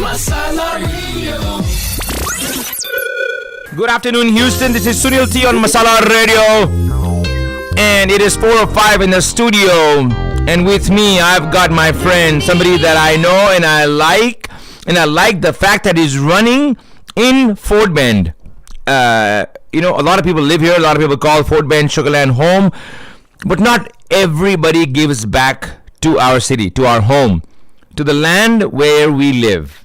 Masala Radio. Good afternoon, Houston. This is Sunil T on Masala Radio. And it is 4:05 in the studio. And with me, I've got my friend, somebody that I know and I like. And I like the fact that he's running in Fort Bend. A lot of people live here. A lot of people call Fort Bend Sugar Land home. But not everybody gives back to our city, to our home, to the land where we live,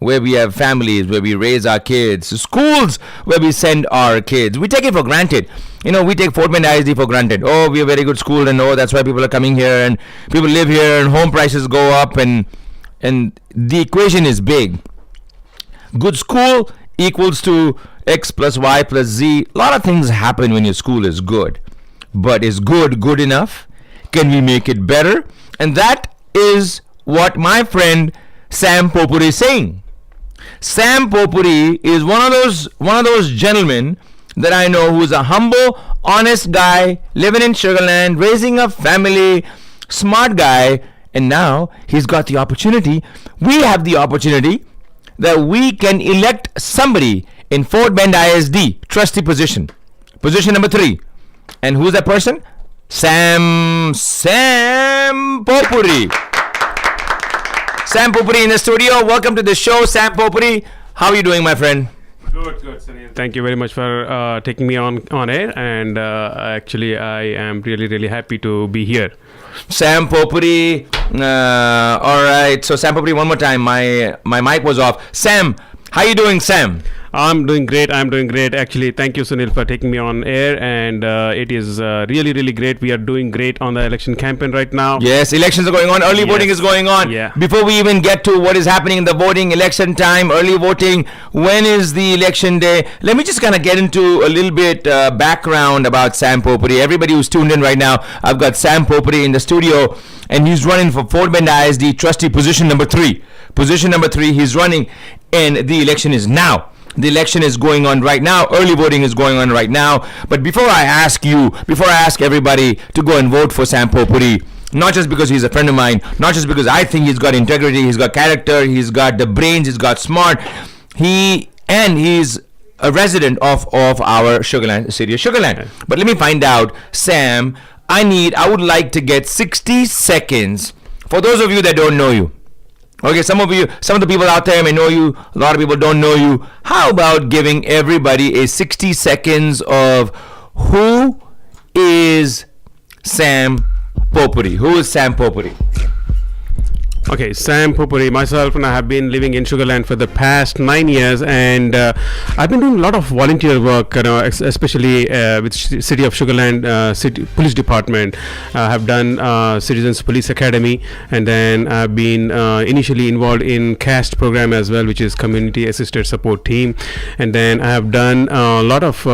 where we have families, where we raise our kids, schools where we send our kids. We take it for granted. We take Fort Bend ISD for granted. Oh, we're a very good school, and that's why people are coming here, and people live here, and home prices go up, and the equation is big. Good school equals to X plus Y plus Z. A lot of things happen when your school is good. But is good enough? Can we make it better? And that is what my friend Sam Popuri is saying. Sam Popuri is one of those gentlemen that I know who's a humble, honest guy, living in Sugar Land, raising a family, smart guy, and now he's got the opportunity. We have the opportunity that we can elect somebody in Fort Bend ISD, trustee position number 3. And who's that person? Sam Popuri. Sam Popuri in the studio. Welcome to the show, Sam Popuri. How are you doing, my friend? Good, Sunil. Thank you very much for taking me on air. And actually, I am really, really happy to be here. Sam Popuri. All right. So, Sam Popuri, one more time. My mic was off. Sam, how you doing, Sam? I'm doing great. Actually, thank you, Sunil, for taking me on air. And it is really, really great. We are doing great on the election campaign right now. Yes, elections are going on. Early voting is going on. Yeah. Before we even get to what is happening in the voting, election time, early voting, when is the election day? Let me just kind of get into a little bit background about Sam Popuri. Everybody who's tuned in right now, I've got Sam Popuri in the studio, and he's running for Fort Bend ISD trustee position number 3. Position number 3, he's running, and the election is now. The election is going on right now. Early voting is going on right now. But before I ask everybody to go and vote for Sam Popuri, not just because he's a friend of mine, not just because I think he's got integrity, he's got character, he's got the brains, he's got smart, he's a resident of our Sugar Land, city of Sugar Land. But let me find out, Sam, I would like to get 60 seconds for those of you that don't know you. Okay, some of the people out there may know you. A lot of people don't know you. How about giving everybody a 60 seconds of who is Sam Popuri? Who is Sam Popuri? Okay, Sam Popuri, myself, and I have been living in Sugar Land for the past 9 years, and I've been doing a lot of volunteer work, especially with City of Sugar Land City Police Department. I have done Citizens Police Academy, and then I've been initially involved in CAST program as well, which is Community Assisted Support Team, and then I have done a lot of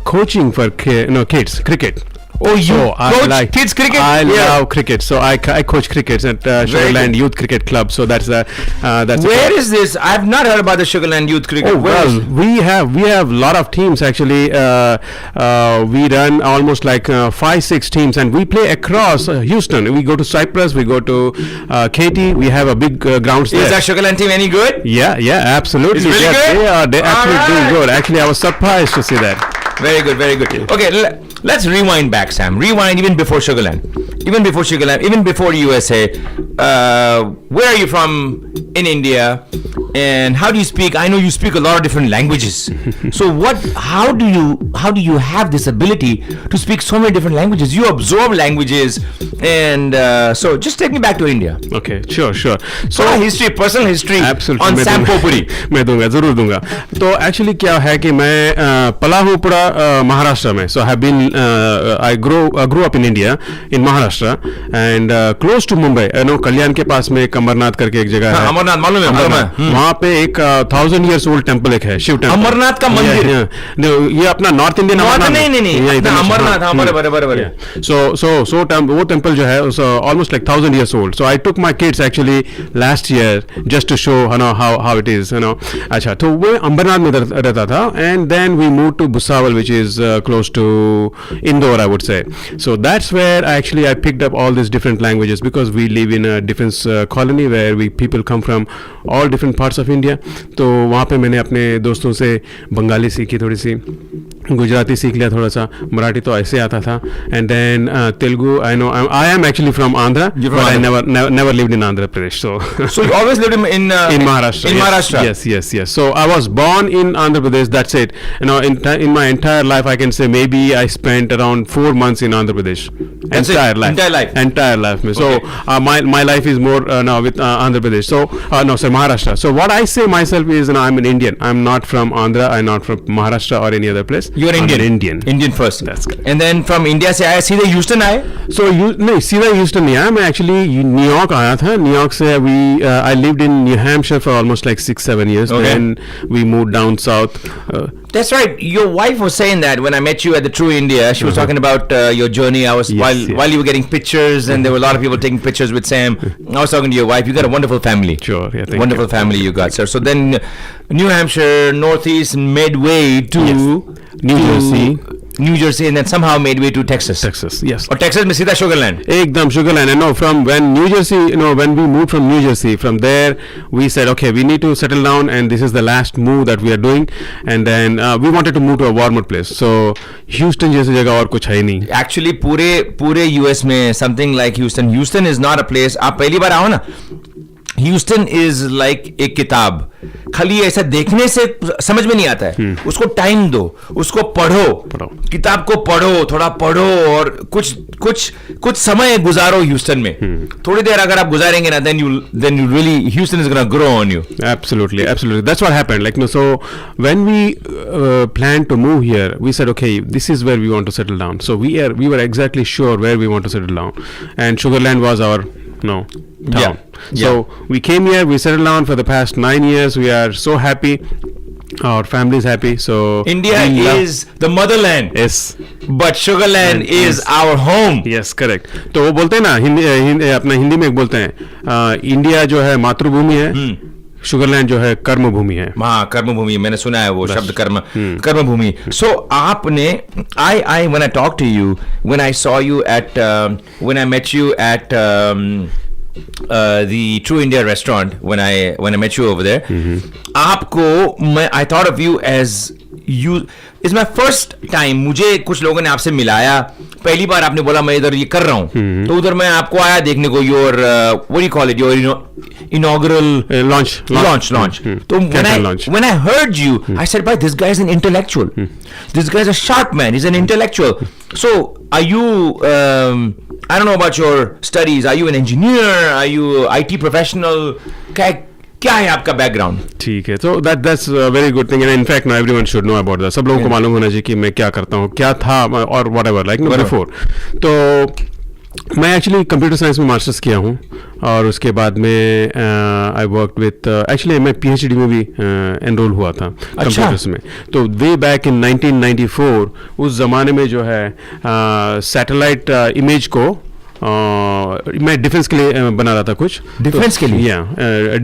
coaching for kids, cricket. Oh, you coach kids cricket? I love cricket, so I coach cricket at Sugar Land Youth Cricket Club. So that's Where is this? I've not heard about the Sugar Land Youth Cricket. Oh well, we have a lot of teams actually. We run almost like 5-6 teams, and we play across Houston. We go to Cypress, we go to Katy. We have a big grounds there. Is that Sugar Land team any good? Yeah, absolutely. It's really good? They're actually doing good. Actually, I was surprised to see that. Very good. Okay, let's rewind back, Sam. Rewind even before Sugar Land. Even before USA. Where are you from in India? And how do you speak? I know you speak a lot of different languages. So how do you have this ability to speak so many different languages? You absorb languages, and so just take me back to India. Okay, sure. So personal history absolutely, on Sam Popuri. मैं दूंगा, जरूर दूंगा. तो actually क्या है कि मैं पला हूँ पूरा महाराष्ट्र में. So I grew up in India, in Maharashtra, and close to Mumbai. कल्याण के पास में एक अमरनाथ करके एक जगह है. अमरनाथ मालूम है. वहाँ पे एक 1000 years old टेम्पल एक है, शिव टेम्पल. अमरनाथ का मंदिर. ये अपना नॉर्थ इंडियन नहीं अमरनाथ. So वो टेम्पल जो है almost like 1000 years old. So I took my kids actually last year just to show how it is. अच्छा, तो वो अमरनाथ में रहता था, and then we moved to Bhusawal, which is close to Indore, I would say. So that's where I picked up all these different languages, because we live in Defence Colony where we people come from all different parts of India. तो वहाँ पे मैंने अपने दोस्तों से बंगाली सीखी, थोड़ी सी गुजराती सीख लिया, थोड़ा सा मराठी तो ऐसे आता था, and then Telugu. I am actually from Andhra, but I never lived in Andhra Pradesh. So you always lived in Maharashtra. In Maharashtra. Yes. So I was born in Andhra Pradesh. That's it. In my entire life, I can say maybe I spent around 4 months in Andhra Pradesh. Entire life. So my life is more now with Andhra Pradesh. So Maharashtra. So what I say myself is, I'm an Indian. I'm not from Andhra. I'm not from Maharashtra or any other place. You're Indian. Indian first. That's correct. And then from India से आया सीधे Houston आए? So नहीं, सीधा Houston नहीं आया. मैं actually New York आया था. न्यूयॉर्क से I lived in New Hampshire for almost like 6-7 years. Okay. Then we moved down south. That's right. Your wife was saying that when I met you at the True India. She was talking about your journey. While you were getting pictures, and there were a lot of people taking pictures with Sam. I was talking to your wife. You got a wonderful family. Sure. Yeah. Wonderful family you got, sir. So then, New Hampshire, Northeast, midway to New Jersey, and then somehow midway to Texas. Yes. Or Texas में सीधा Sugarland. Ekdam Sugarland. And no, from when New Jersey, when we moved from New Jersey, from there we said, okay, we need to settle down, and this is the last move that we are doing. And then we wanted to move to a warmer place. So Houston जैसी जगह और कुछ है नहीं. Actually पूरे US में something like Houston is not a place. आप पहली बार आओ ना, Houston is like एक किताब, खाली ऐसा देखने से समझ में नहीं आता है. उसको टाइम दो, उसको पढ़ो, किताब को पढ़ो, थोड़ा पढ़ो, और कुछ समय गुजारो ह्यूस्टन में. थोड़ी देर अगर आप गुजारेंगे ना, then you really, Houston is gonna grow on you. Absolutely. That's what happened. Like, so when we planned to move here, we said, okay, this is where we want to settle down. So we were exactly sure where we want to settle down, and Sugarland was our town. Yeah. So we came here, we settled down for the past 9 years. We are so happy. Our family is happy. So India is the motherland. Yes. But Sugarland is our home. Yes, correct. तो वो बोलते हैं ना, अपना हिंदी में बोलते हैं, India जो है मातृभूमि है, शुगरलैंड जो है कर्म भूमि है. हाँ, कर्म भूमि, मैंने सुना है वो शब्द, कर्म भूमि. So आपने I when I talked to you, when I saw you at when I met you at the True India restaurant, when I met you over there, आपको I thought of you as you. It's my first time. मुझे कुछ लोगों ने आपसे मिलाया, पहली बार आपने बोला मैं इधर ये कर रहा हूँ, तो उधर मैं आपको आया देखने को. Your what do you call it? Your inaugural launch. So when I heard you, I said, "Bhai, this guy is an intellectual. This guy is a sharp man. He's an intellectual." So are you? I don't know about your studies. Are you an engineer? Are you IT professional? क्या है आपका background? ठीक है, तो that's a very good thing, and in fact now everyone should know about that. सब लोगों को मालूम होना चाहिए कि मैं क्या करता हूँ, क्या था, और whatever, like before. तो मैं एक्चुअली कंप्यूटर साइंस में मास्टर्स किया हूँ, और उसके बाद में आई वर्क विथ, एक्चुअली मैं PhD में भी एनरोल हुआ था कंप्यूटर्स में. तो वे बैक इन 1994 उस ज़माने में जो है सैटेलाइट इमेज को मैं डिफेंस के लिए बना रहा था कुछ. डिफेंस के लिए?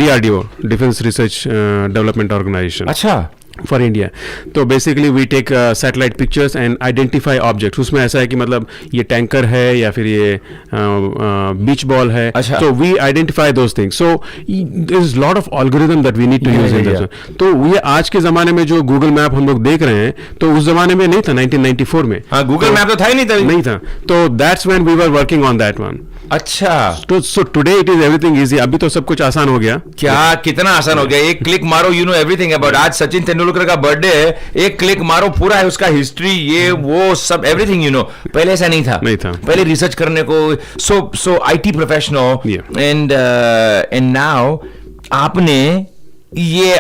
DRDO, defence research development organisation. अच्छा. For India. तो basically we take satellite pictures and identify objects. उसमें ऐसा है कि मतलब ये टैंकर है या फिर ये बीच बॉल है. अच्छा. तो we identify those things. So there is lot of algorithm that we need to use in this. तो ये आज के जमाने में जो गूगल मैप हम लोग देख रहे हैं, तो उस जमाने में नहीं था, 1994 में. हाँ, गूगल मैप तो था ही नहीं था. तो that's when we were working on that one. अच्छा. तो so today it is everything easy. अभी तो सब कुछ आसान हो गया. क्या, कितना आसान हो गया. एक क्लिक मारो, यू नो एवरीथिंग अबाउट. आज सचिन तेंदुलकर का बर्थडे है, एक क्लिक मारो, पूरा है उसका हिस्ट्री, ये वो सब एवरीथिंग, यू नो. पहले ऐसा नहीं था. पहले रिसर्च करने को. सो IT प्रोफेशनल, एंड नाउ आपने ये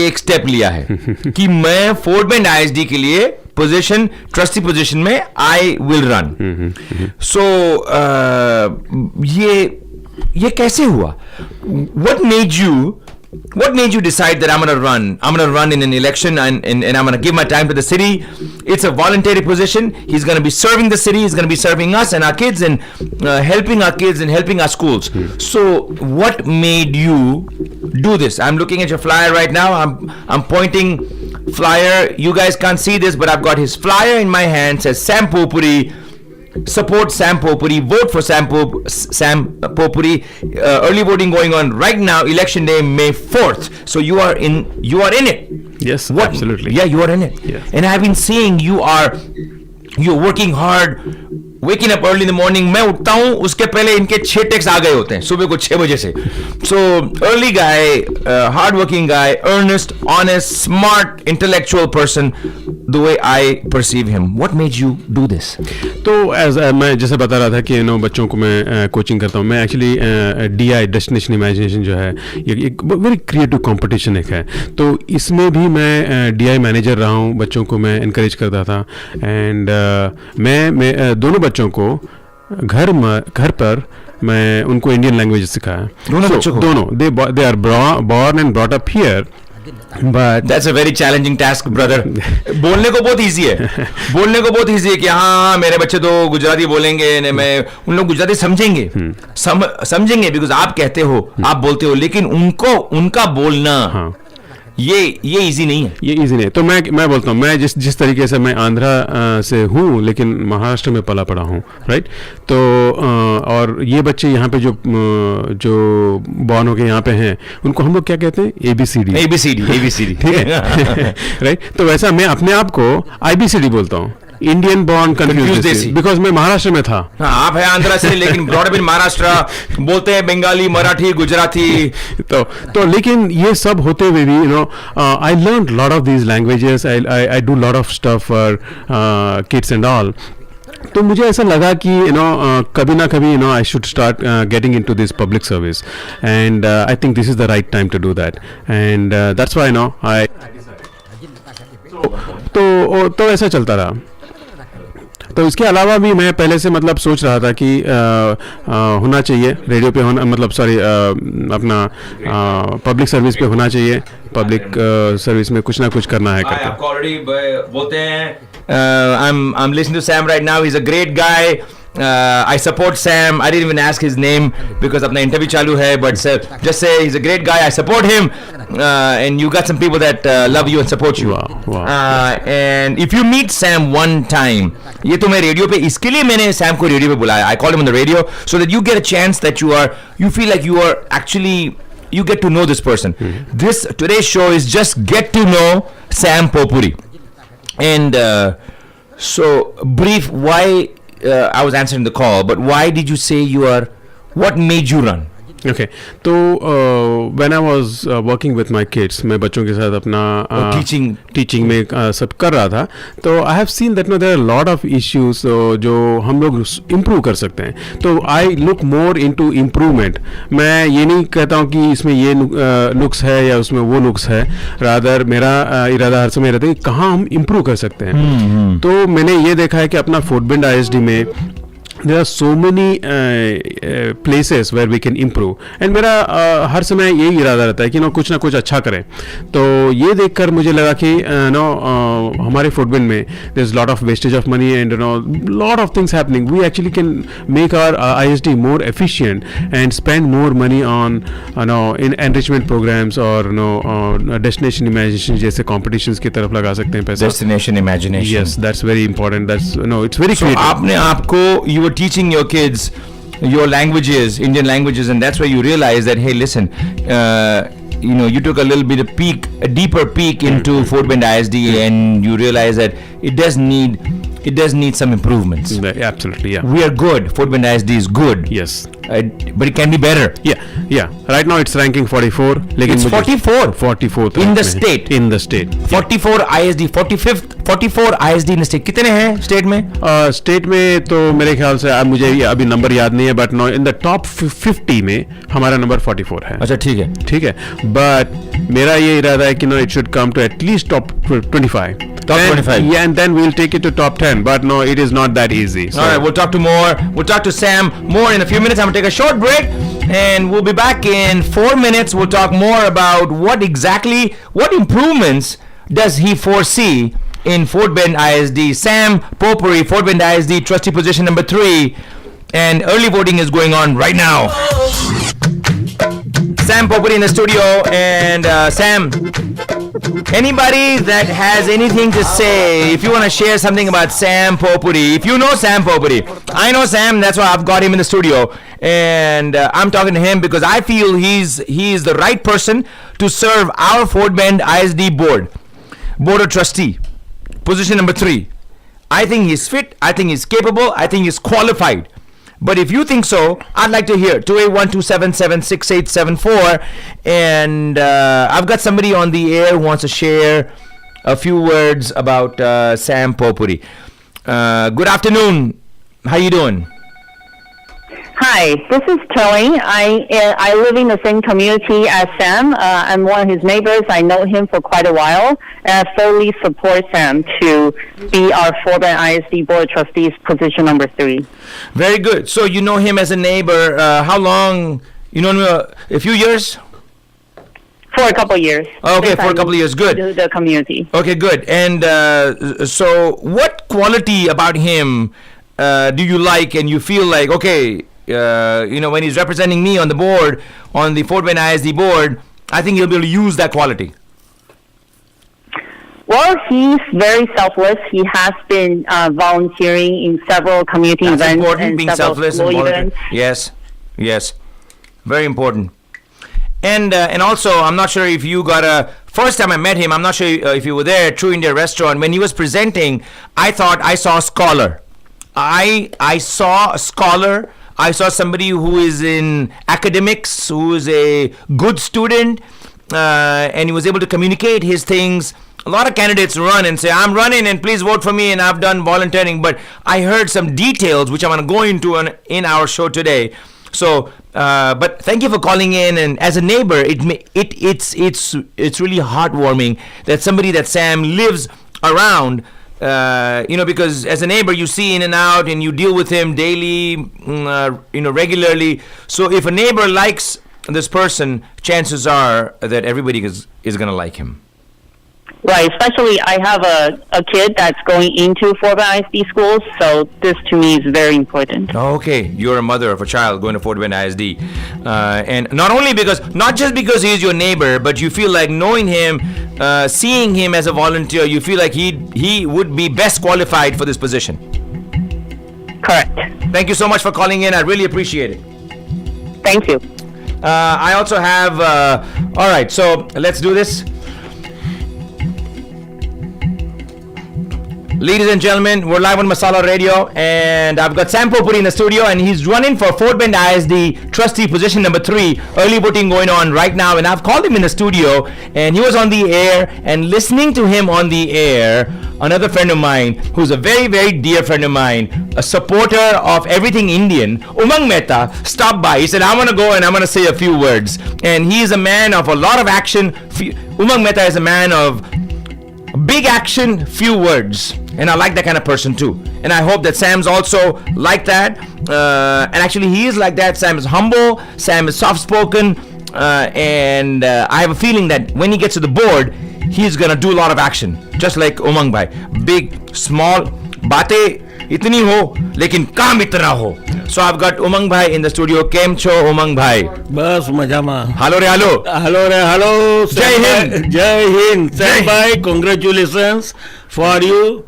एक स्टेप लिया है कि मैं फोर्ट बेंड ISD के लिए पोजीशन, ट्रस्टी पोजीशन में आई विल रन. सो ये कैसे हुआ? What made you decide that I'm going to run in an election, and I'm going to give my time to the city? It's a voluntary position. He's going to be serving the city. He's going to be serving us and our kids, and helping our kids and helping our schools. So what made you do this? I'm looking at your flyer right now. I'm pointing flyer. You guys can't see this, but I've got his flyer in my hand. Says Sam Popuri, support Sam Popuri, vote for Sam Popuri. Early voting going on right now. Election day, May 4th. So you are in it. Yes, absolutely. Yeah, you are in it. Yes. And I've been seeing you're working hard. Waking up early in the morning, मैं उठता हूँ उसके पहले इनके 6 text आ गए होते हैं सुबह को 6 बजे से. So early guy, hard working guy, earnest, honest, smart, intellectual person, the way I perceive him. What made you do this? तो मैं जैसे बता रहा था कि बच्चों को मैं कोचिंग करता हूँ. मैं एक्चुअली DI डेस्टिनेशन इमेजिनेशन जो है ये एक वेरी क्रिएटिव कंपटीशन एक है. तो इसमें भी मैं DI मैनेजर रहा हूँ. बच्चों को मैं इनकरेज करता था. एंड मैं दोनों बच्चों को घर पर मैं उनको इंडियन लैंग्वेज सिखाया. दोनों they are born and brought up here. But that's a very challenging task, brother. बोलने को बहुत easy है कि हाँ मेरे बच्चे तो गुजराती बोलेंगे, मैं उन लोग गुजराती समझेंगे because आप कहते हो, आप बोलते हो, लेकिन उनका बोलना ये इजी नहीं है. ये इजी नहीं. तो मैं बोलता हूँ, मैं जिस तरीके से मैं आंध्रा से हूँ लेकिन महाराष्ट्र में पला पड़ा हूँ, राइट. तो और ये बच्चे यहाँ पे जो बॉर्न होके यहाँ पे हैं उनको हम लोग क्या कहते हैं, ABCD. ठीक है. राइट. तो वैसा मैं अपने आप को IBCD बोलता हूँ, इंडियन बॉर्न कंफ्यूज, बिकॉज मैं महाराष्ट्र में था. आप है आंध्रा से लेकिन ब्रॉड अप इन महाराष्ट्र, बोलते हैं बंगाली, मराठी, गुजराती. तो लेकिन ये सब होते हुए भी I learn lot of these languages. I do lot of stuff for kids and all. तो मुझे ऐसा लगा कि कभी ना कभी I should start getting into this public service, and I think this is the right time to do that, and that's why I तो ऐसा चलता रहा. तो इसके अलावा भी मैं पहले से मतलब सोच रहा था कि होना चाहिए रेडियो पे होना, मतलब सॉरी अपना पब्लिक सर्विस पे होना चाहिए. पब्लिक सर्विस में कुछ ना कुछ करना है करके. आपको ऑलरेडी बोलते हैं. I'm listening to Sam right now. He's a great guy. I support Sam. I didn't even ask his name because अपना interview चालू है, but just say he's a great guy. I support him, and you got some people that love you and support you. Wow. And if you meet Sam one time, ये तो मैं radio पे, इसके लिए मैंने Sam को radio पे बुलाया. I called him on the radio so that you get a chance that you feel like you are actually, you get to know this person. This today's show is just get to know Sam Popuri. And so brief, why I was answering the call, but why did you say what made you run? Okay, तो when I was working with my kids, मैं बच्चों के साथ अपना teaching में सब कर रहा था. तो I have seen that there are a lot of issues जो हम लोग improve कर सकते हैं. तो I look more into improvement. मैं ये नहीं कहता हूँ कि इसमें ये नुक्स है या उसमें वो नुक्स है. rather मेरा इरादा हर समय रहता है कि कहाँ हम improve कर सकते हैं. तो मैंने ये देखा है कि अपना फोर्टबेंड ISD में there are so many places where we can improve, and मेरा हर समय यही इरादा रहता है कि कुछ ना कुछ अच्छा करें. तो ये देखकर मुझे लगा कि हमारे फुटबॉल में there is lot of wastage of money and lot of things happening. We actually can make our ISD more efficient and spend more money on in enrichment programs or destination imagination जैसे competitions की तरफ लगा सकते हैं पैसा. Destination imagination. Yes, that's very important. That's it's very creative. So आपने आपको you were teaching your kids your languages, Indian languages, and that's where you realize that, hey, listen, you took a little bit of a deeper peek into Fort Bend ISD, and you realize that it does need some improvements. Absolutely, yeah. We are good. Fort Bend ISD is good. Yes. But it can be better. Yeah. Right now it's ranking 44. It's 44th in the state. 44 ISD, 44 ISD in the state. कितने हैं state में? State में तो मेरे ख्याल से मुझे अभी नंबर याद नहीं है, बट इन द टॉप 50 में हमारा नंबर 44 है. अच्छा, ठीक है. बट मेरा ये इरादा है कि it should come to at least top 25. Top 25. Yeah, and then we'll take it to top 10. But no, it is not that easy. So. All right, we'll talk to Sam more in a few minutes. I'm going to take a short break, and we'll be back in 4 minutes. We'll talk more about what improvements does he foresee in Fort Bend ISD. Sam Popuri, Fort Bend ISD, trustee position number 3. And early voting is going on right now. Sam Popuri in the studio, and Sam, Anybody that has anything to say, if you want to share something about Sam Popuri, if you know Sam Popuri, I know Sam, that's why I've got him in the studio, and I'm talking to him because I feel he is the right person to serve our Fort Bend ISD board of trustee, position number 3. I think he's fit, I think he's capable, I think he's qualified. But if you think so, I'd like to hear 281-277-6874, and I've got somebody on the air who wants to share a few words about Sam Popuri. Good afternoon. How you doing? Hi, this is Tilly. I live in the same community as Sam. I'm one of his neighbors. I know him for quite a while, and I fully support Sam to be our Fort Bend ISD Board of Trustees, position number 3. Very good. So you know him as a neighbor. How long? You know him a few years? For a couple of years. Okay, for a couple of years. Good. To the community. Okay, good. And so what quality about him do you like and you feel like, okay, when he's representing me on the board, on the Fort Bend ISD board, I think he'll be able to use that quality. Well, he's very selfless. He has been volunteering in several community That's events important, and being several selfless school and volunteer. events. Yes, very important. And also, I'm not sure if you got first time I met him, I'm not sure if you were there at True India Restaurant. When he was presenting, I thought I saw a scholar. I saw a scholar. I saw somebody who is in academics, who is a good student, and he was able to communicate his things. A lot of candidates run and say, I'm running and please vote for me, and I've done volunteering. But I heard some details which I'm going to go into in our show today. So, but thank you for calling in. And as a neighbor, it's really heartwarming that somebody that Sam lives around. Because as a neighbor, you see in and out, and you deal with him daily, regularly. So if a neighbor likes this person, chances are that everybody is going to like him. Right, especially I have a kid that's going into Fort Bend ISD schools, so this to me is very important. Okay, you're a mother of a child going to Fort Bend ISD. And not just because he's your neighbor, but you feel like knowing him, seeing him as a volunteer, you feel like he would be best qualified for this position. Correct. Thank you so much for calling in. I really appreciate it. Thank you. I also have, all right, so let's do this. Ladies and gentlemen, we're live on Masala Radio, and I've got Sam Popuri in the studio, and he's running for Fort Bend ISD trustee position number 3. Early voting going on right now, and I've called him in the studio, and he was on the air, and listening to him on the air, another friend of mine, who's a very, very dear friend of mine, a supporter of everything Indian, Umang Mehta, stopped by. He said, I want to go and I'm going to say a few words. And he is a man of a lot of action. Umang Mehta is a man of big action, few words. And I like that kind of person too. And I hope that Sam's also like that. And actually he is like that. Sam is humble. Sam is soft-spoken. And I have a feeling that when he gets to the board, he's going to do a lot of action. Just like Umang Bhai. Big, small, bateं itni ho, lekin kaam itna ho. So I've got Umang Bhai in the studio. Kem cho Umang Bhai? बस मजा में Hello re hello. Hello Jai Hind. जय Hind Sam भाई congratulations for you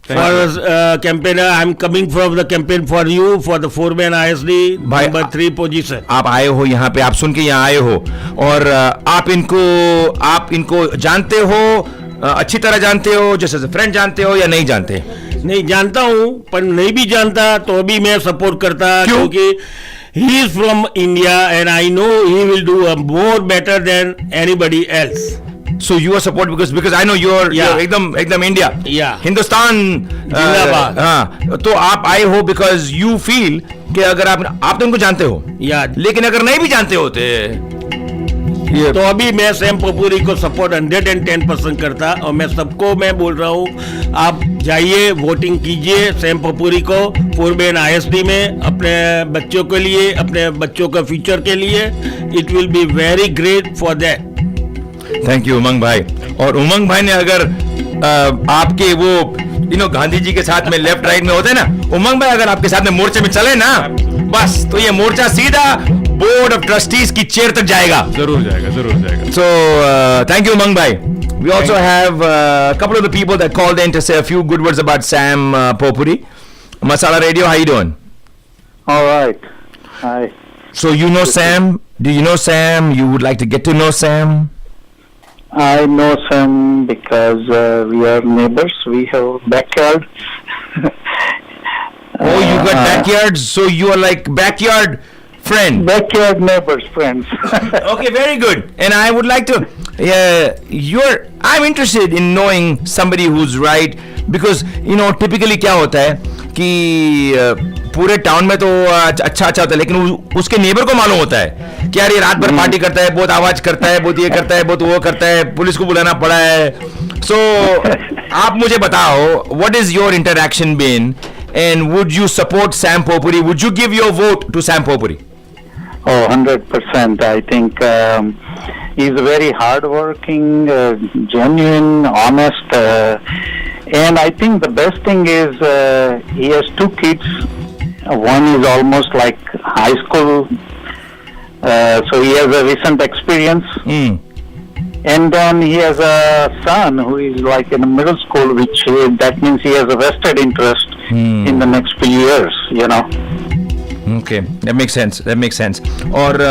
for campaign. I'm coming from the campaign for you for the Fort Bend ISD number 3 position. आप आए हो यहाँ पे, आप सुन के यहाँ आए हो, और आप इनको जानते हो, अच्छी तरह जानते हो, जैसे फ्रेंड जानते हो या नहीं जानते? नहीं जानता हूँ, पर नहीं भी जानता तो भी मैं सपोर्ट करता, क्योंकि he is from India and I know he will do more better than anybody else. So you are support because I know you're एकदम India, हिंदुस्तान जिंदाबाद. हाँ, तो आप आए हो because you feel कि अगर आप तो उनको जानते हो, लेकिन अगर नहीं भी जानते होते तो अभी मैं सैम पपूरी को सपोर्ट 110% करता, और मैं सबको मैं बोल रहा हूँ आप जाइए वोटिंग कीजिए सैम पपूरी को फॉर्ट बेंड ISD में, अपने बच्चों के लिए, अपने बच्चों का फ्यूचर के लिए. It will be very great for that. Thank you Umang भाई. और उमंग भाई ने अगर आपके वो गांधी जी के साथ में लेफ्ट राइट में होते ना, उमंग भाई अगर आपके साथ में मोर्चे में चले ना, बस तो ये मोर्चा सीधा बोर्ड ऑफ ट्रस्टीज की चेयर तक जाएगा. जरूर जाएगा. सो थैंक यू उमंग भाई. We also have a couple of the people that called in to say a few good words about Sam Popuri. Masala Radio, how you doing? All right. Hi. So you know Sam? Do you know Sam? You would like to get to know Sam? I know Sam because we are neighbors. We have backyard. Oh, you got backyards? So you are like backyard friend. Backyard neighbors, friends. Okay, very good. And I would like to, I'm interested in knowing somebody who's right because, typically क्या होता है कि पूरे town में तो अच्छा होता है लेकिन उसके नेबर को मालूम होता है कि यार ये रात भर पार्टी करता है, बहुत आवाज करता है, बहुत ये करता है, बहुत वो करता है, पुलिस को बुलाना पड़ा है. So आप मुझे बताओ, what is your interaction been and would you support Sam Popuri? Would you give your vote to Sam Popuri? Oh, 100%. I think he's very hardworking, genuine, honest, and I think the best thing is he has two kids. One is almost like high school, so he has a recent experience. And then he has a son who is like in middle school, which that means he has a vested interest in the next few years, Okay, that makes sense. Or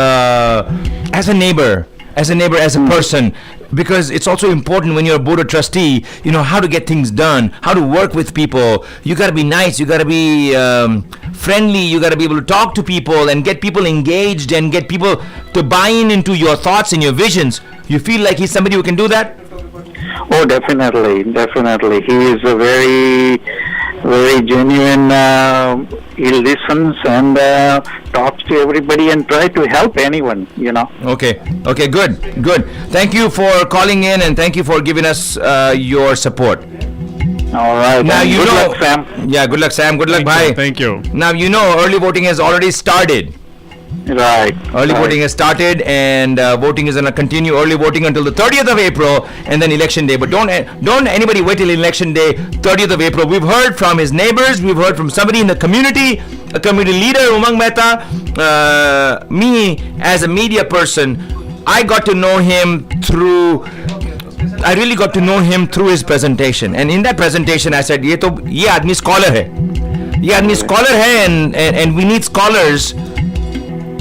as a neighbor, as a person, because it's also important when you're a board of trustee, how to get things done, how to work with people. You got to be nice, you got to be friendly, you got to be able to talk to people and get people engaged and get people to buy into your thoughts and your visions. You feel like he's somebody who can do that? Oh, definitely. He is a very, very genuine. He listens and talks to everybody and try to help anyone, Okay, good. Thank you for calling in and thank you for giving us your support. All right. Now good luck, Sam. Yeah, good luck, Sam. Good luck, bhai. Thank you. Now early voting has already started. Right. Early voting has started and voting is going to continue early voting until the 30th of April and then election day. But don't anybody wait till election day, 30th of April. We've heard from his neighbors. We've heard from somebody in the community, a community leader, Umang Mehta. Me, as a media person, I got to know him through his presentation. And in that presentation, I said, ये आदमी scholar है. ये आदमी scholar है and we need scholars.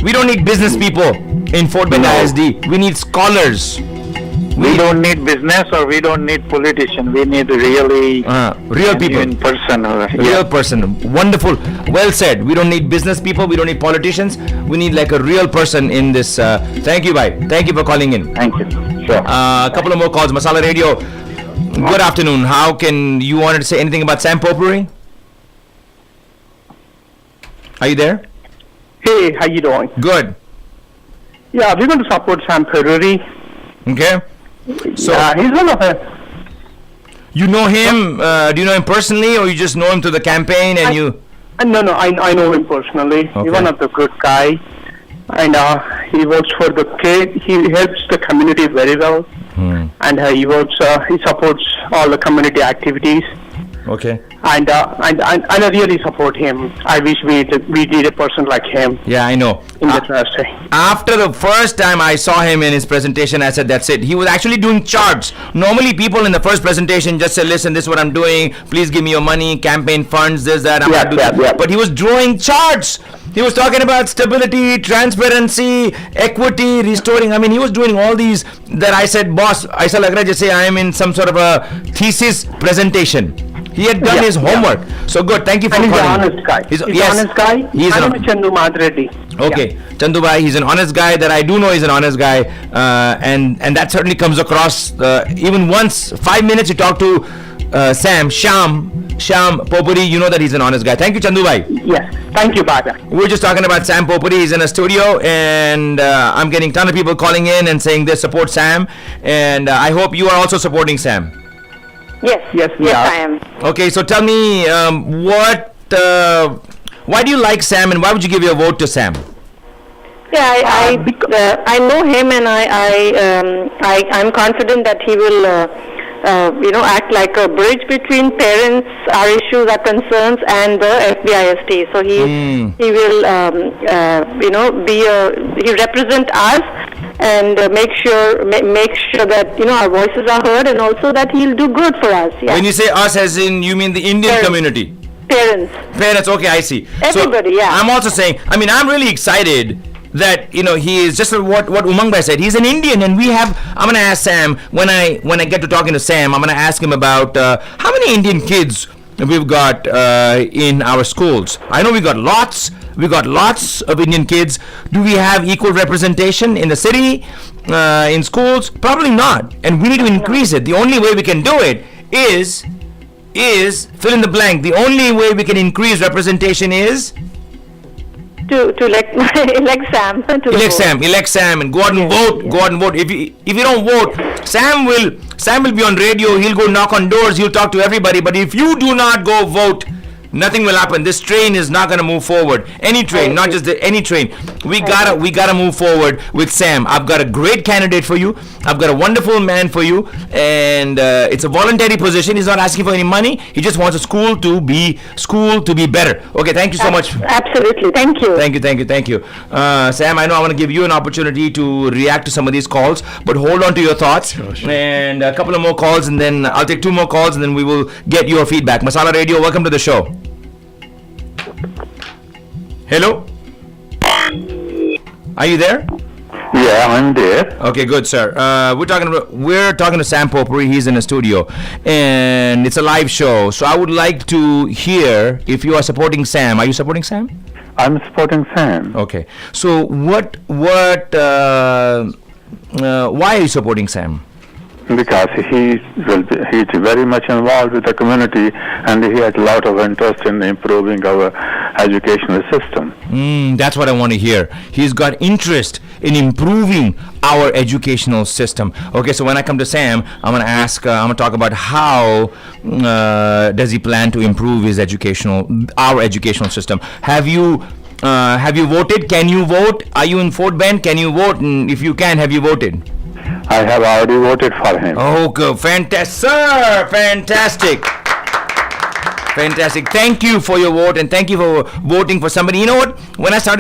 We don't need business people in Fort Bend ISD. We need scholars. We don't need business or we don't need politicians. We need real people. In person. Real person. Wonderful. Well said. We don't need business people. We don't need politicians. We need like a real person in this. Thank you, bhai. Thank you for calling in. Thank you. Sure. A couple of more calls. Masala Radio. Good afternoon. How can you wanted to say anything about Sam Popuri? Are you there? Hey, how you doing? Good. Yeah, we're going to support Sam Popuri. Okay. So he's one of the... You know him? Do you know him personally, or you just know him through the campaign? And No, I know him personally. Okay. He's one of the good guy, and he works for the kid. He helps the community very well, and he works. He supports all the community activities. Okay. And I really support him. I wish we did a person like him. Yeah, I know. In the trustee. After the first time I saw him in his presentation, I said, that's it. He was actually doing charts. Normally people in the first presentation just say, listen, this is what I'm doing. Please give me your money, campaign funds, this, that. I'm gonna do that. But he was drawing charts. He was talking about stability, transparency, equity, restoring. I mean, he was doing all these that I said, boss, aisa lag raha hai jaise I am in some sort of a thesis presentation. He had done his homework. So good. Thank you for calling. He's an honest guy. He's an honest guy. My name is Chandu Madreddy. Okay. Yeah. Chandu bhai, he's an honest guy that I do know he's an honest guy. And that certainly comes across. Even once, 5 minutes you talk to Sham Popuri, you know that he's an honest guy. Thank you, Chandu bhai. Yes. Thank you, Baba. We're just talking about Sam Popuri. He's in a studio and I'm getting a ton of people calling in and saying they support Sam. And I hope you are also supporting Sam. Yes, I am. Okay, so tell me why do you like Sam and why would you give your vote to Sam? Yeah, I know him and I'm confident that he will act like a bridge between parents, our issues, our concerns, and the FBISD. So he will he represent us and make sure that our voices are heard, and also that he'll do good for us. Yeah. When you say us, as in you mean the Indian community? Parents, okay, I see. Everybody, so yeah. I'm also saying, I'm really excited that he is just what Umang Bhai said. He's an Indian, and I'm gonna ask Sam when I get to talking to Sam. I'm gonna ask him about how many Indian kids we've got in our schools. I know we got lots of Indian kids. Do we have equal representation in the city, in schools? Probably not, and we need to increase it. The only way we can do it is fill in the blank. The only way we can increase representation is to elect Sam. Elect Sam, and go out and vote. Go out and vote. If you don't vote, Sam will be on radio. He'll go knock on doors. He'll talk to everybody. But if you do not go vote, nothing will happen. This train is not going to move forward. Any train, not just any train. We gotta move forward with Sam. I've got a great candidate for you. I've got a wonderful man for you, and it's a voluntary position. He's not asking for any money. He just wants a school to be better. Okay, thank you so much. Absolutely, thank you. Thank you. Sam, I know I want to give you an opportunity to react to some of these calls, but hold on to your thoughts. Sure. And a couple of more calls, and then I'll take 2 more calls, and then we will get your feedback. Masala Radio, welcome to the show. Hello? Are you there? Yeah, I'm there. Okay, good, sir. We're talking to Sam Popuri. He's in the studio, and it's a live show. So I would like to hear if you are supporting Sam. Are you supporting Sam? I'm supporting Sam. Okay. So why are you supporting Sam? Because he's very much involved with the community, and he has a lot of interest in improving our educational system. That's what I want to hear. He's got interest in improving our educational system. Okay, so when I come to Sam, I'm going to talk about how does he plan to improve our educational system. Have you voted? Can you vote? Are you in Fort Bend? Can you vote? And if you can, have you voted? I have already voted for him. Oh, good. Fantastic, sir. Fantastic. Thank you for your vote, and thank you for voting for somebody. You know what? When I said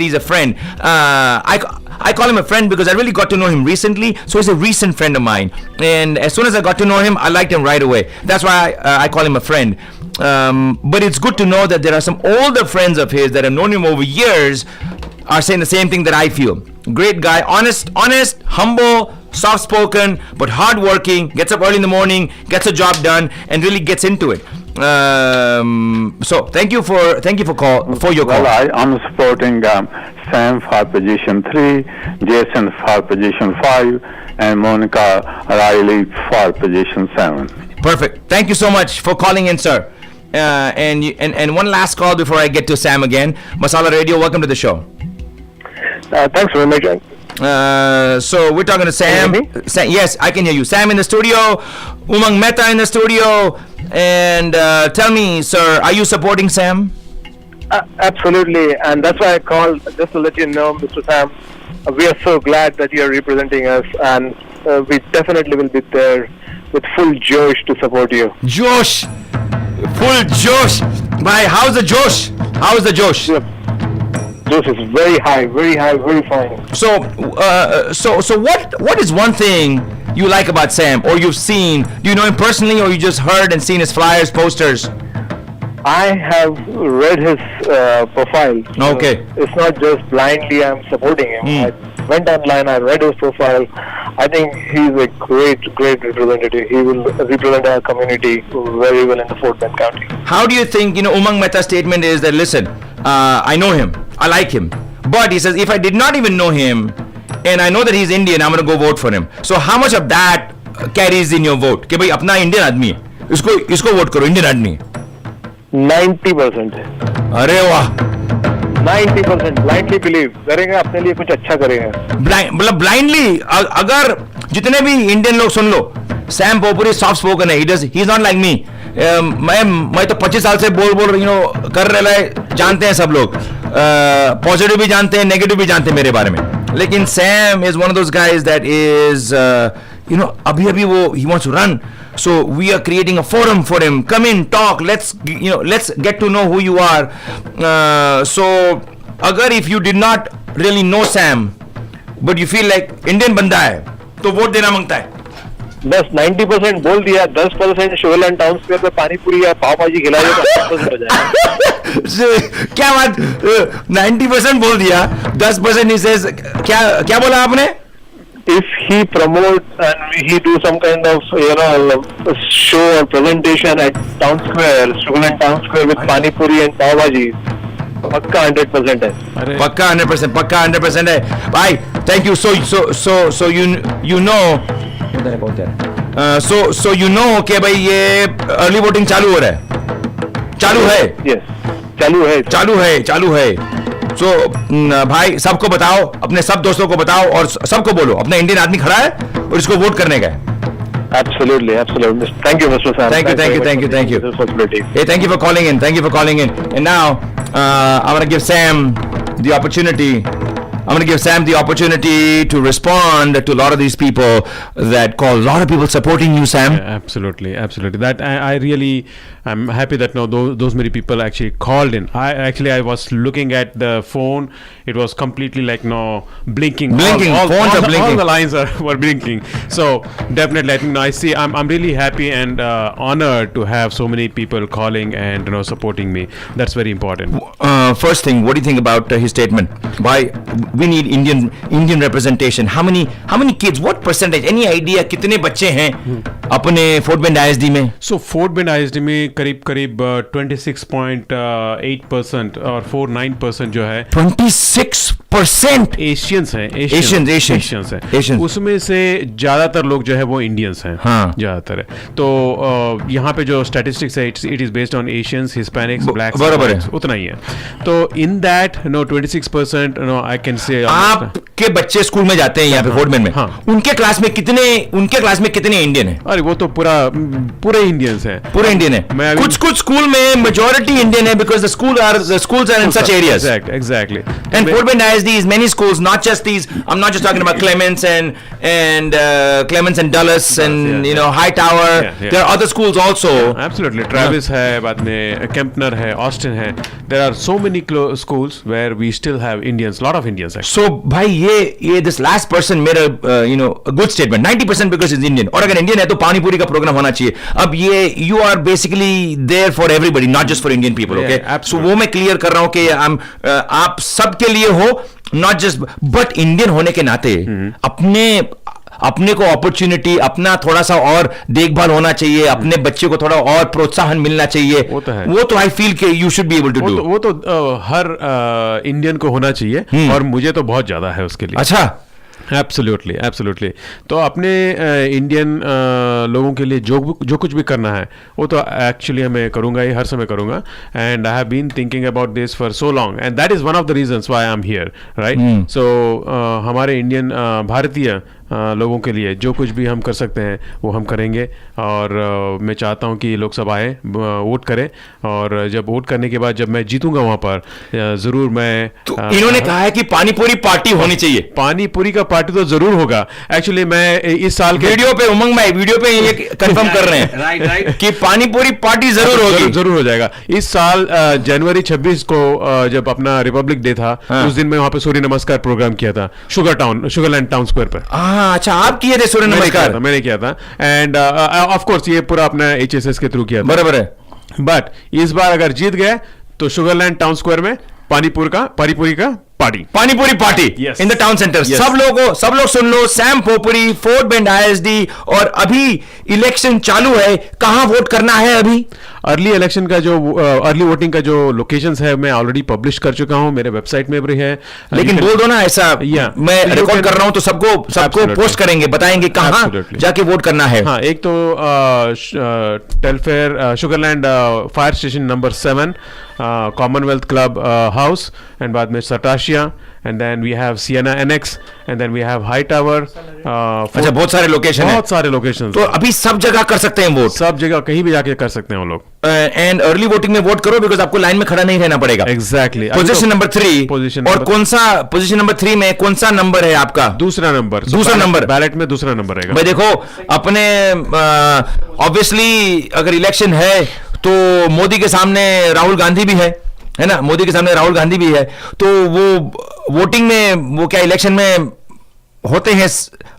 he's a friend. I call him a friend because I really got to know him recently. So he's a recent friend of mine. And as soon as I got to know him, I liked him right away. That's why I call him a friend. But it's good to know that there are some older friends of his that have known him over years are saying the same thing that I feel. Great guy, honest, humble, soft-spoken, but hard-working, gets up early in the morning, gets a job done, and really gets into it. So thank you for your call. Well, I'm supporting Sam for position 3, Jason for position 5, and Monica Riley for position 7. Perfect. Thank you so much for calling in, sir. And one last call before I get to Sam again. Masala Radio, welcome to the show. Thanks very much. So we're talking to Sam. Yes, I can hear you. Sam in the studio, Umang Mehta in the studio, and tell me, sir, are you supporting Sam? Absolutely, and that's why I called, just to let you know, Mr. Sam, we are so glad that you are representing us, and we definitely will be there with full josh to support you. Josh! Full josh! How's the josh? How's the josh? Yep. Josh is very high, very fine. So what is one thing you like about Sam, or you've seen? Do you know him personally, or you just heard and seen his flyers, posters? I have read his profile. Okay. It's not just blindly I'm supporting him. I went online, I read his profile. I think he's a great representative. He will represent our community very well in the Fort Bend County. How do you think, Umang Mehta's statement is that, listen, I know him, I like him, but he says, if I did not even know him, and I know that he's Indian, I'm going to go vote for him. So how much of that carries in your vote? कि भाई अपना Indian आदमी है, इसको vote करो, Indian आदमी. 90%. अरे वाह. 90% blindly believe करेंगे अपने लिए कुछ अच्छा करेंगे. मतलब blindly अगर जितने भी Indian लोग सुन लो, Sam Popuri soft spoken है. He's not like me. मैं तो 25 साल से बोल कर रहा है, जानते हैं सब लोग, पॉजिटिव भी जानते हैं, नेगेटिव भी जानते हैं मेरे बारे में. लेकिन Sam is one of those guys that is अभी वो he wants to run. So we are creating a forum for him. Come in, talk. Let's get to know who you are. So, if you did not really know Sam, but you feel like Indian बंदा है तो vote देना मांगता है. बस 90% बोल दिया, 10% Sugar Land town square पे पानी पूरी या पाव भाजी खिलाइए तो 10% हो जाएगा. क्या बात, 90% बोल दिया, 10% ही says, क्या बोला आपने? If he promotes and he do some kind of show or presentation at town square, Sugarland town square with pani puri and pav bhaji, पक्का 100% है. पक्का 100% है भाई. Thank you. So you know so you know कि भाई ये early voting चालू हो रहा है. चालू है. सो भाई सबको बताओ, अपने सब दोस्तों को बताओ और सबको बोलो अपना इंडियन आदमी खड़ा है और इसको वोट करने का है. Absolutely. Thank you, Mr. Sam. Thank you. This possibility. Hey, thank you for calling in. And now I want to give Sam the opportunity. To respond to a lot of these people that call. A lot of people supporting you, Sam. Yeah, absolutely. That I really, I'm happy that those many people actually called in. I was looking at the phone. It was completely like blinking. Phones are blinking. All the lines were blinking. So definitely, I think I see. I'm really happy and honored to have so many people calling and supporting me. That's very important. First thing, what do you think about his statement? Why we need Indian representation? How many kids? What percentage? Any idea? कितने बच्चे हैं अपने fort Bend ISD में? So fort Bend ISD में करीब 26.8% और 49% जो है 26% एशियंस हैं. एशियंस हैं. उसमें से ज्यादातर लोग जो है वो इंडियंस हैं. हाँ. ज्यादातर है. तो यहाँ पे जो स्टैटिस्टिक्स है it is based on Asians, Hispanics, blacks, बराबर है. उतना ही है. तो in that 26% I can say. आपके बच्चे स्कूल में जाते हैं यहाँ पे फोर्ट बेंड में. हाँ. उनके क्लास में कितने इंडियन हैं? अरे वो तो पूरे इंडियंस हैं. पूरे इंडियन है. कुछ स्कूल में मेजॉरिटी इंडियन है because the schools are in such areas. Exactly. And Fort Bend ISD is many schools, not just these. I'm not just talking about Clements and Dulles and Hightower. Yeah. There are other schools also. Absolutely. Travis है, बाद में Kempner है, Austin है. There are so many schools where we still have Indians, lot of Indians actually. So भाई ये this last person made a good statement. 90% because he's Indian. और अगर Indian है तो पानी पूरी का प्रोग्राम होना चाहिए. अब ये you are basically there for everybody, not just for Indian people. Okay. So वो मैं क्लियर कर रहा हूँ कि आप सबके लिए हो, not just but इंडियन होने के नाते अपने को अपॉर्चुनिटी, अपना थोड़ा सा और देखभाल होना चाहिए, अपने बच्चे को थोड़ा और प्रोत्साहन मिलना चाहिए. वो तो आई फील कि you should be able to do. वो तो हर इंडियन को होना चाहिए और मुझे तो बहुत ज्यादा है उसके लिए. अच्छा. एब्सोल्युटली. तो अपने इंडियन लोगों के लिए जो कुछ भी करना है वो तो एक्चुअली मैं करूँगा ही, हर समय करूँगा. And I have been thinking about this for so long and that is one of the reasons why I am here, right. So हमारे इंडियन भारतीय लोगों के लिए जो कुछ भी हम कर सकते हैं वो हम करेंगे. और मैं चाहता हूँ कि लोग सब आए, वोट करें, और जब वोट करने के बाद जब मैं जीतूंगा वहाँ पर ज़रूर मैं इन्होंने कहा है कि पानीपुरी पार्टी होनी चाहिए. पानीपुरी का पार्टी तो ज़रूर होगा. एक्चुअली मैं इस साल के वीडियो पे उमंग भाई वीडियो पे ये कंफर्म कर रहे हैं राइट कि पानीपुरी पार्टी जरूर होगी. जरूर हो जाएगा. इस साल जनवरी 26 को जब अपना रिपब्लिक डे था, उस दिन मैं वहाँ पे सूर्य नमस्कार प्रोग्राम किया था शुगरलैंड टाउन स्क्वायर पर. अच्छा, आप किए थे सूर्य नमस्कार? मैंने किया था. एंड ऑफ कोर्स ये पूरा अपना HSS के थ्रू किया था. बराबर है. बट इस बार अगर जीत गए तो शुगरलैंड टाउन स्क्वायर में पानीपुरी का panipuri party in the town centre. सब लोग सुन लो. Sam Popuri, Fort Bend ISD. और अभी इलेक्शन चालू है. कहां वोट करना है अभी? अर्ली इलेक्शन का जो अर्ली वोटिंग का जो लोकेशंस है मैं ऑलरेडी पब्लिश कर चुका हूं, मेरे वेबसाइट में भी है. लेकिन बोल दो ना ऐसा. मैं रिकॉर्ड कर रहा हूं तो सबको पोस्ट करेंगे, बताएंगे कहां जाके वोट करना है. हाँ, एक तो Telfair Sugar Land fire station number 7, Commonwealth club house, and बाद में सटाशिया, and then we have Sienna Annex, and then we have Hightower. अच्छा, बहुत सारे लोकेशन हैं. बहुत सारे लोकेशन. तो अभी सब जगह कर सकते हैं वोट. सब जगह कहीं भी जाके कर सकते हैं वो लोग. एंड अर्ली वोटिंग में वोट करो बिकॉज आपको लाइन में खड़ा नहीं रहना पड़ेगा. एग्जैक्टली. Position number 3. और कौन सा पोजीशन नंबर 3 में कौन सा नंबर है आपका? दूसरा नंबर. बैलेट में दूसरा नंबर रहेगा. भाई देखो, अपने ऑब्वियसली अगर इलेक्शन है तो मोदी के सामने राहुल गांधी भी है ना. मोदी के सामने राहुल गांधी भी है. तो वो वोटिंग में, वो क्या इलेक्शन में होते हैं,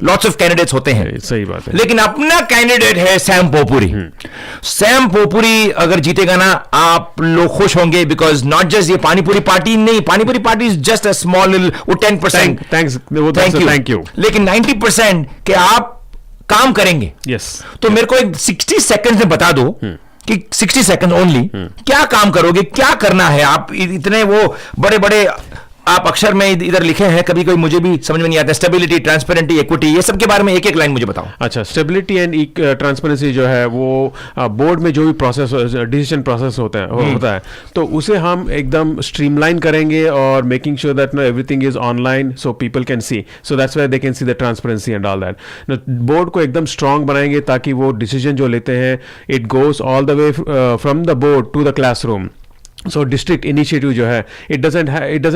लॉट्स ऑफ कैंडिडेट्स होते हैं, सही बात है, लेकिन अपना कैंडिडेट है सैम पोपुरी। सैम पोपुरी अगर जीतेगा ना, आप लोग खुश होंगे, बिकॉज नॉट जस्ट ये पानीपुरी पार्टी नहीं, panipuri party is just a small, वो 10%, थैंक यू, लेकिन 90% के आप काम करेंगे। यस, तो मेरे को एक 60 सेकंड में बता दो कि 60 सेकंड ओनली क्या काम करोगे, क्या करना है। आप इतने वो बड़े बड़े आप अक्षर में इधर लिखे हैं, कभी कोई मुझे भी समझ में नहीं आता। स्टेबिलिटी, ट्रांसपेरेंटी, इक्विटी, ये सब के बारे में एक एक लाइन मुझे बताओ। अच्छा, स्टेबिलिटी एंड ट्रांसपेरेंसी जो है वो बोर्ड में जो भी प्रोसेस, डिसीजन प्रोसेस होता है तो उसे हम एकदम स्ट्रीमलाइन करेंगे और making sure that know everything is online so people can see, so that's why they can see the transparency and all that. Board को एकदम स्ट्रांग बनाएंगे ताकि वो डिसीजन जो लेते हैं it goes all the way from the board to the classroom. So district initiative जो है it doesn't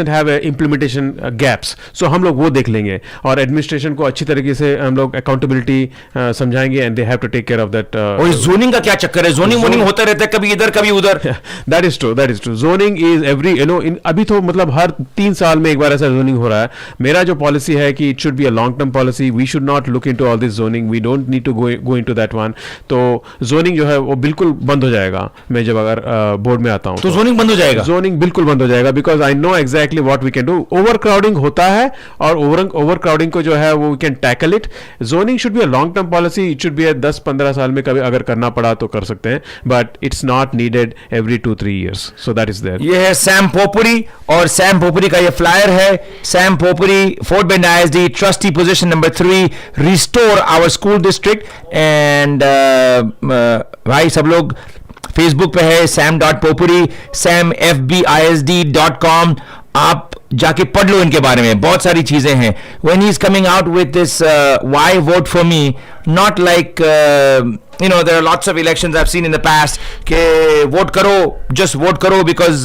have implementation gaps, so हम लोग वो देख लेंगे और एडमिनिस्ट्रेशन को अच्छी तरीके से हम लोग अकाउंटेबिलिटी समझाएंगे and they have to take care of that. और जोनिंग का क्या चक्कर है? जोनिंग होता रहता है, कभी इधर कभी उधर। That is true. Zoning is every अभी तो मतलब हर 3 साल में एक बार ऐसा जोनिंग हो रहा है। मेरा जो पॉलिसी है कि it should be a long term policy, we should not look into all this zoning, we don't need to go into that one. तो जोनिंग जो है वो बिल्कुल बंद हो जाएगा मैं जब अगर बोर्ड में आता हूँ तो जोनिंग बंद हो जाएगा। जोनिंग बिल्कुल बंद हो जाएगा because I know exactly what we can do. Overcrowding होता है और ओवरक्राउडिंग को जो है वो we can tackle it. Zoning should be a long term policy, it should be 10-15 साल में कभी अगर करना पड़ा तो कर सकते हैं, but it's not needed every 2-3 years, so that is there. ये है सैम पोपुरी, और सैम पोपुरी का ये फ्लायर है। Sam Popuri, Fort Bend ISD, trustee position number 3, restore our school district. And भाई सब लोग फेसबुक पे है sam.popuri, samfbisd.com, आप जाके पढ़ लो इनके बारे में, बहुत सारी चीजें हैं। when he is coming out with this why vote for me, not like there are lots of elections I've seen in the past के वोट करो, just वोट करो because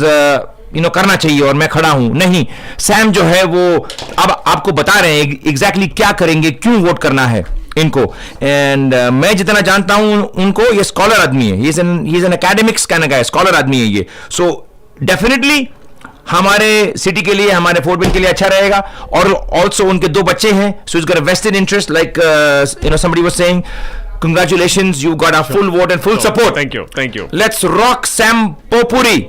करना चाहिए और मैं खड़ा हूं। नहीं, सैम जो है वो अब आपको बता रहे हैं एग्जैक्टली क्या करेंगे, क्यों वोट करना है इनको। एंड मैं जितना जानता हूं उनको, ये स्कॉलर आदमी है, he is an academics kind of guy, scholar आदमी है ये। सो डेफिनेटली हमारे सिटी के लिए, हमारे फोर्ट बेंड के लिए अच्छा रहेगा। और ऑल्सो उनके 2 बच्चे हैं, so it's got a vested interest, like somebody was saying, congratulations, you got our full vote and full support. Thank you. Let's rock Sam Popuri.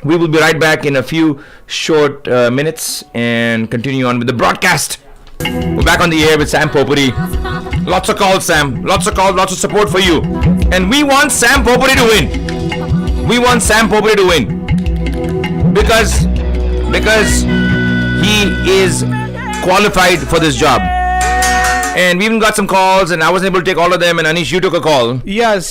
We will be right back in a few short minutes and continue on with the broadcast. We're back on the air with Sam Popuri. Lots of calls, Sam. Lots of calls, lots of support for you. And we want Sam Popuri to win. We want Sam Popuri to win. Because he is qualified for this job. And we even got some calls and I wasn't able to take all of them, and Anish, you took a call. Yes,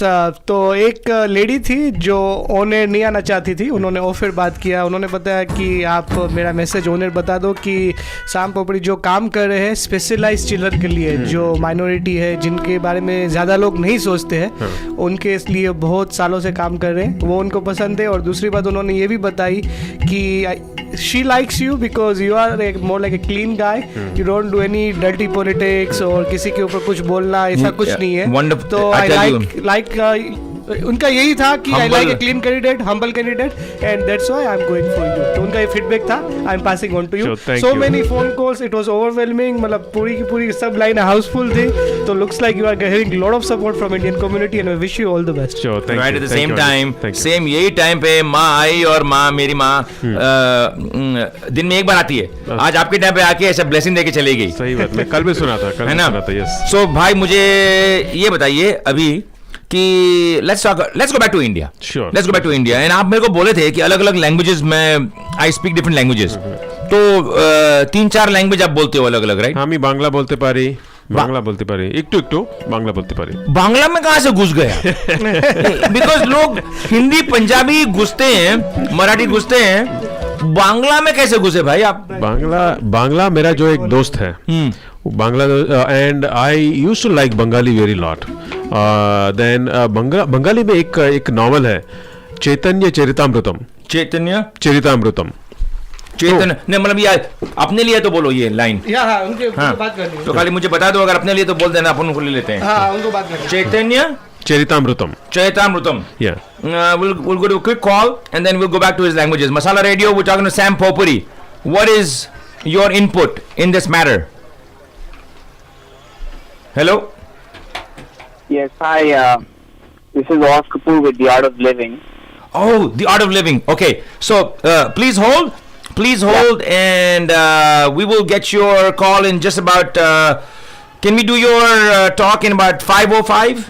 तो एक lady थी जो owner नहीं आना चाहती थी, उन्होंने offer बात किया। उन्होंने बताया कि आप मेरा मैसेज ओनर बता दो कि सैम पोपुरी जो काम कर रहे हैं स्पेशलाइज चिल्ड्रन के लिए, जो माइनॉरिटी है, जिनके बारे में ज़्यादा लोग नहीं सोचते हैं, उनके लिए बहुत सालों से काम कर रहे हैं, वो उनको पसंद है। और दूसरी बात उन्होंने ये भी बताई कि she likes you because you are more like a clean guy, you don't do any dirty politics और किसी के ऊपर कुछ बोलना, ऐसा कुछ नहीं है। तो आई लाइक उनका यही था कि I like a clean candidate, humble candidate, and that's why I am going for you. तो उनका ये फीडबैक था, I am passing on to you. So many phone calls, it was overwhelming, मतलब पूरी की पूरी सब लाइन हाउसफुल थी। तो looks like you are getting lot of support from Indian community and I wish you all the best. Right at the same time, same यही time पे माँ आई, और माँ मेरी माँ दिन में एक बार आती है। आज आपके टाइम पे आके ऐसा ब्लेसिंग देके चली गई। सही बात, मैं कल भी सुना था, है ना। सो भाई मुझे ये बताइए अभी कि let's go back to India. Sure. Let's go back to India. And आप मेरे को बोले थे कि अलग अलग लैंग्वेजेस में I speak different languages. तो 3-4 लैंग्वेज आप बोलते हो अलग अलग, राइट? আমি বাংলা বলতে পারি, বাংলা বলতে পারি, একটু বাংলা বলতে পারি। बांग्ला में कहाँ से घुस गया? बिकॉज लोग हिंदी पंजाबी घुसते हैं, मराठी घुसते हैं, बांग्ला में कैसे घुसे भाई आप? बांग्ला मेरा जो एक दोस्त है, Bangla, and I used to like Bengali very lot. Then Bengali में एक नॉवल है, चैतन्य चरितामृतम। चेतन ने मतलब ये अपने लिए तो बोलो ये लाइन। उनके बात करनी तो खाली मुझे बता दो, अगर अपने लिए तो बोल देना, अपन उनको ले लेते हैं। हाँ, उनको बात करनी। चैतन्य Charitamritam. Yeah. We'll go to a quick call and then we'll go back to his languages. Masala Radio, we're talking to Sam Popuri. What is your input in this matter? Hello. Yes, hi. This is Kapoor with The Art of Living. Oh, The Art of Living. Okay. So please hold. Please hold, and we will get your call in just about. Can we do your talk in about 5:05?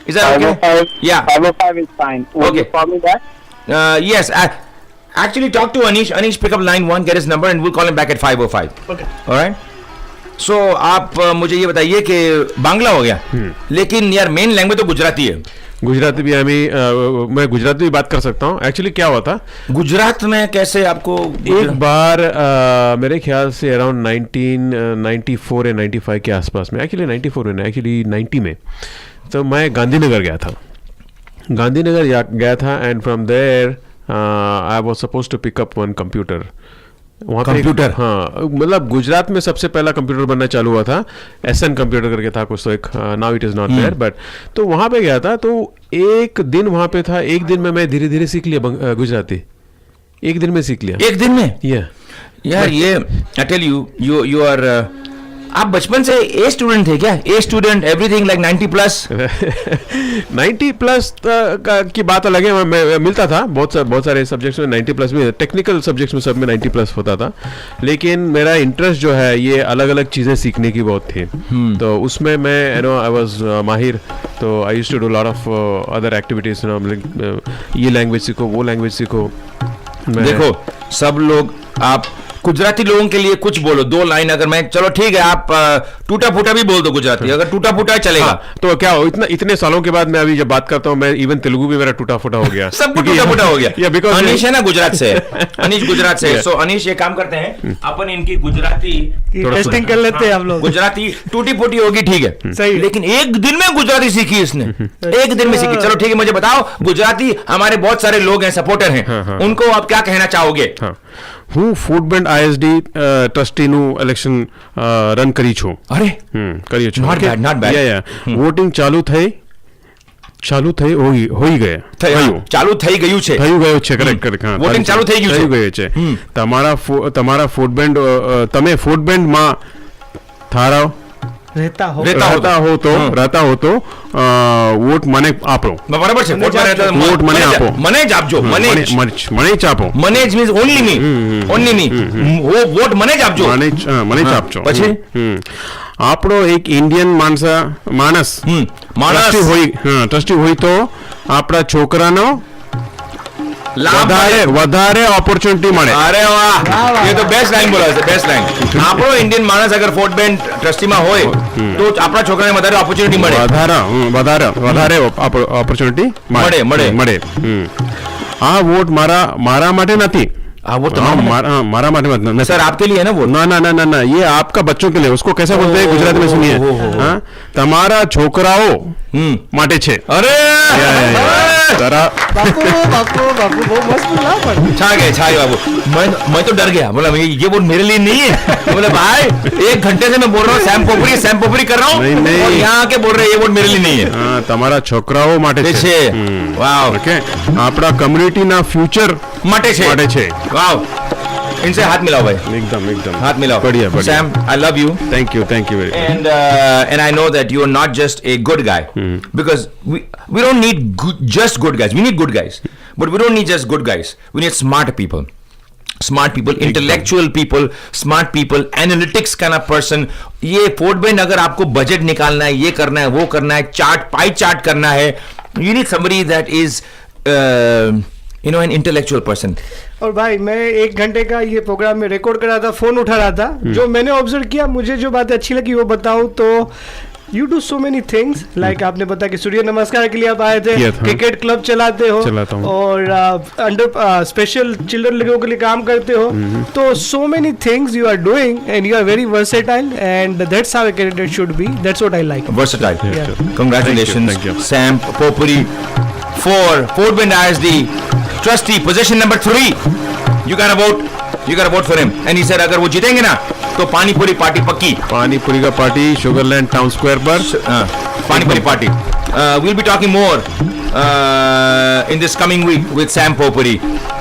Is that okay? 5:05? Yeah. 5:05 is fine. Will Okay. you call me back? Yes. Actually, talk to Anish. Anish, pick up line 1, get his number, and we'll call him back at 5:05. Okay. All right. So आप मुझे ये बताइए कि बांग्ला हो गया, लेकिन यार main language तो गुजराती है. गुजराती भी मैं गुजराती भी बात कर सकता हूँ. एक्चुअली क्या हुआ था गुजरात में कैसे आपको एक बार मेरे ख्याल से अराउंड 1994 या 95 के आसपास में, एक्चुअली 94 में, एक्चुअली 90 में, तो मैं गांधीनगर गया था. गया था and from there I was supposed to pick up one computer. वहाँ कंप्यूटर? हाँ, मतलब गुजरात में सबसे पहला कंप्यूटर बनना चालू हुआ था. SN कंप्यूटर करके था कुछ, तो एक now it is not there, but तो वहाँ पे गया था. तो एक दिन वहाँ पे था, एक दिन में मैं धीरे धीरे सीख लिया गुजराती. एक दिन में सीख लिया. एक दिन में? यार ये आई टेल यू आर आप बचपन से ए स्टूडेंट थे क्या? A student, everything like 90+. 90+ की बात अलग है. मैं मिलता था बहुत सारे सब्जेक्ट्स में 90+ भी, टेक्निकल सब्जेक्ट्स में सब में 90+ होता था. लेकिन मेरा इंटरेस्ट जो है ये अलग अलग चीज़ें सीखने की बहुत थी. तो उसमें मैं आई वाज माहिर. तो I used to do lot of other activities. ये लैंग्वेज सीखो, वो लैंग्वेज सीखो. देखो सब लोग, आप गुजराती लोगों के लिए कुछ बोलो, 2 लाइन. अगर मैं, चलो ठीक है, आप टूटा फूटा भी बोल दो गुजराती, अगर टूटा फूटा चलेगा. हाँ, तो क्या हो, इतने सालों के बाद मैं अभी जब बात करता हूँ, मैं इवन तेलुगु भी मेरा टूटा फूटा हो गया. सब टूटा फूटा हो गया. बिकॉज़ अनीश है ना गुजरात से. अनीश गुजरात से. सो अनीश ये काम करते हैं, अपन इनकी गुजराती टेस्टिंग कर लेते हैं हम लोग. गुजराती टूटी फूटी होगी, ठीक है, सही, लेकिन एक दिन में गुजराती सीखी इसने. एक दिन में सीखी. चलो ठीक है, मुझे बताओ, गुजराती हमारे बहुत सारे लोग हैं, सपोर्टर हैं, उनको आप क्या कहना चाहोगे? હું ફૂડ બેન્ડ ISD ટ્રસ્ટીનું ઇલેક્શન રન કરી છું. અરે કર્યું છું. Not bad. વોટિંગ ચાલુ થઈ હોઈ ગયે. ચાલુ થઈ ગયું છે. કરેક્ટ. હા, વોટિંગ ચાલુ થઈ ગયું છે. તમારા ફૂડ બેન્ડ, તમે ફૂડ બેન્ડમાં થારા રહેતા હો તો વોટ મને આપો. બરાબર છે. વોટ મને આપો. મને જ આપજો. મને જ આપો. મને જ મીન્સ ઓનલી મી. વોટ મને જ આપજો. મને જ આપજો. પછી આપણો એક ઇન્ડિયન માણસ ટ્રસ્ટી હોય તો આપણા છોકરાનો વધારે ઓપોર્ચ્યુનિટી મળે. અરે વાહ, ये तो बेस्ट लाइन बोला છે. Best line. આપણો ઇન્ડિયન માણસ અગર ફોર્ટ બેન્ડ ટ્રસ્ટીમાં હોય તો આપણા છોકરાને વધારે ઓપોર્ચ્યુનિટી મળે. વધારે ઓપોર્ચ્યુનિટી મળે. આ વોટ મારા માટે નથી. वो तो मारा माटे सर आपके लिए है ना वो. ना ये आपका बच्चों के लिए. उसको कैसा बोलते हैं गुजराती में, सुनिए. हाँ, તમારા છોકરાઓ માટે છે. अरे बापू वो मस्त बोला. छा गए बाबू. मैं तो डर गया. बोला ये वोट मेरे लिए नहीं है. बोला भाई 1 घंटे से मैं बोल रहा हूँ सैम पोपरी कर रहा हूँ, और यहाँ आके बोल रहे ये वोट मेरे लिए नहीं है. हाँ, તમારા છોકરાઓ માટે છે. वाव. ओके, આપણા કમ્યુનિટીના ફ્યુચર માટે છે. वाव. इनसे हाथ मिलाओ भाई. एकदम हाथ मिलाओ. बढ़िया. Sam, I love you. Thank you very much. And I know that you are not just a good guy, because we don't need just good guys. We need good guys, but we don't need just good guys. We need smart people, intellectual people, smart people, analytics kind of person. ये fort bend अगर आपको budget निकालना है, ये करना है, वो करना है, पाई चार्ट करना है, you need somebody that is an intellectual person. और भाई मैं 1 घंटे का ये प्रोग्राम में रिकॉर्ड कर रहा था, फोन उठा रहा था. जो मैंने ऑब्जर्व किया, मुझे जो बातें अच्छी लगी वो बताऊं तो you do so many things. Like आपने बताया कि सूर्य नमस्कार के लिए आप आए थे, क्रिकेट क्लब चलाते हो, और अंडर स्पेशल चिल्ड्रन लोगों के लिए काम करते हो. तो so many things you are doing and you are very versatile, and that's how a candidate should be. That's what I like. Versatile. Congratulations, Sam Popuri for Fort Bend ISD Trustee, position number 3. You gotta vote for him. And he said अगर वो जीतेंगे ना तो पानी पूरी party पक्की. पानी पूरी का पार्टी शुगरलैंड टाउन स्क्वायर पर Pani Puri party. We'll be talking more in this coming week with Sam Popuri.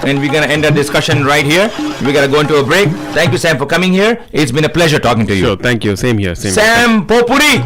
And we're going to end our discussion right here. We're going to go into a break. Thank you, Sam, for coming here. It's been a pleasure talking to you. Sure, thank you. Same here. Sam Popuri.